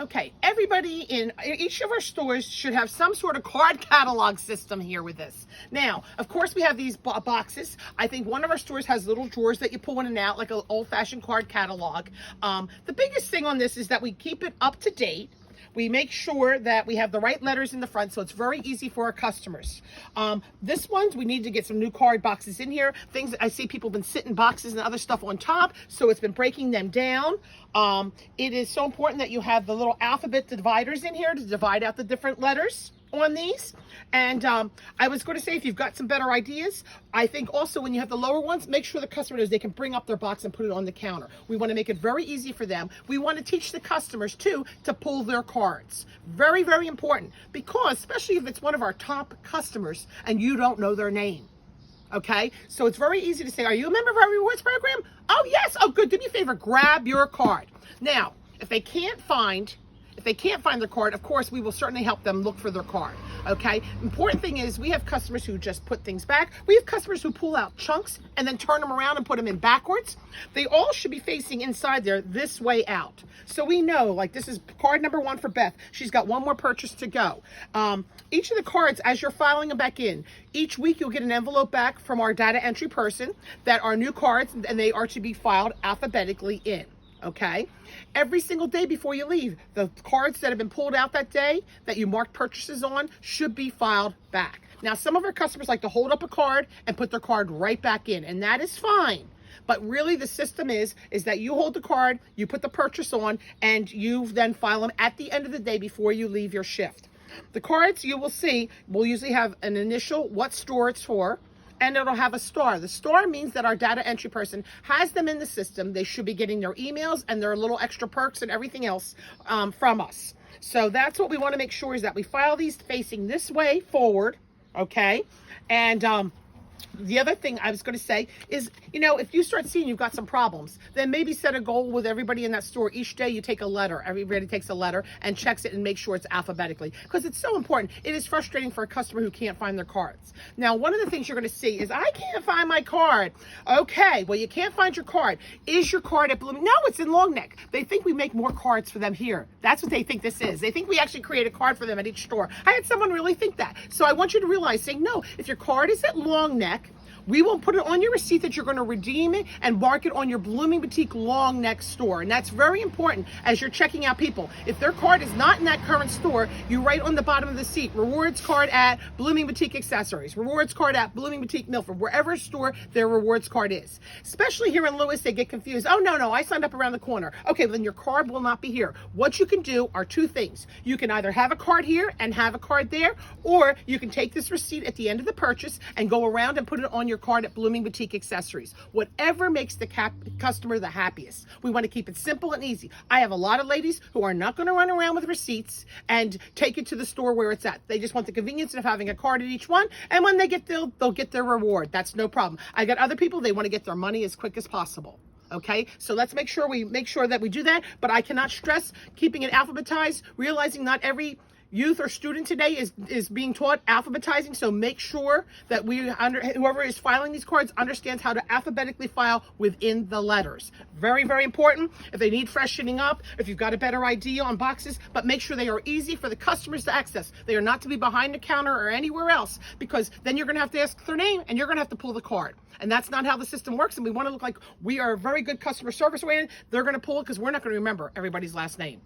Okay, everybody in each of our stores should have some sort of card catalog system here with this. Now, of course, we have these boxes. I think one of our stores has little drawers that you pull in and out, like an old-fashioned card catalog. The biggest thing on this is that we keep it up to date. We make sure that we have the right letters in the front, so it's very easy for our customers. This one, we need to get some new card boxes in here. Things I see people have been sitting boxes and other stuff on top, so it's been breaking them down. It is so important that you have the little alphabet dividers in here to divide out the different letters on these. And I was going to say, if you've got some better ideas, I think also when you have the lower ones, make sure the customer knows they can bring up their box and put it on the counter. We want to make it very easy for them. We want to teach the customers too to pull their cards. Very, very important, because especially if it's one of our top customers and you don't know their name. Okay, so it's very easy to say, are you a member of our rewards program? Oh yes, oh good, do me a favor, grab your card. Now, if they can't find their card, of course, we will certainly help them look for their card, okay? Important thing is we have customers who just put things back. We have customers who pull out chunks and then turn them around and put them in backwards. They all should be facing inside there this way out. So we know, like this is card number 1 for Beth. She's got one more purchase to go. Each of the cards, as you're filing them back in, each week you'll get an envelope back from our data entry person that are new cards, and they are to be filed alphabetically in. Okay, every single day before you leave, the cards that have been pulled out that day that you marked purchases on should be filed back. Now, some of our customers like to hold up a card and put their card right back in, and that is fine. But really the system is that you hold the card, you put the purchase on, and you then file them at the end of the day before you leave your shift. The cards you will see will usually have an initial, what store it's for, and it'll have a star. The star means that our data entry person has them in the system. They should be getting their emails and their little extra perks and everything else from us. So that's what we want to make sure is that we file these facing this way forward, okay? And the other thing I was going to say is, you know, if you start seeing you've got some problems, then maybe set a goal with everybody in that store. Each day you take a letter. Everybody takes a letter and checks it and makes sure it's alphabetically, because it's so important. It is frustrating for a customer who can't find their cards. Now, one of the things you're going to see is, I can't find my card. Okay, well, you can't find your card. Is your card at Blooming? No, it's in Long Neck. They think we make more cards for them here. That's what they think this is. They think we actually create a card for them at each store. I had someone really think that. So I want you to realize, saying, no, if your card is at Long Neck, we will put it on your receipt that you're going to redeem it and mark it on your Blooming Boutique Long Neck store. And that's very important as you're checking out people. If their card is not in that current store, you write on the bottom of the seat, rewards card at Blooming Boutique Accessories, rewards card at Blooming Boutique Milford, wherever store their rewards card is. Especially here in Lewis, they get confused. Oh, no, I signed up around the corner. Okay, well, then your card will not be here. What you can do are two things. You can either have a card here and have a card there, or you can take this receipt at the end of the purchase and go around and put it on your card at Blooming Boutique Accessories. Whatever makes the customer the happiest. We want to keep it simple and easy. I have a lot of ladies who are not going to run around with receipts and take it to the store where it's at. They just want the convenience of having a card at each one, and when they get there, they'll get their reward. That's no problem. I got other people, they want to get their money as quick as possible. Okay, so let's make sure that we do that, but I cannot stress keeping it alphabetized, realizing not every youth or student today is being taught alphabetizing, so make sure that whoever is filing these cards understands how to alphabetically file within the letters. Very, very important. If they need freshening up, if you've got a better idea on boxes, but make sure they are easy for the customers to access. They are not to be behind the counter or anywhere else, because then you're going to have to ask their name and you're going to have to pull the card. And that's not how the system works, and we want to look like we are a very good customer service oriented. They're going to pull it because we're not going to remember everybody's last name.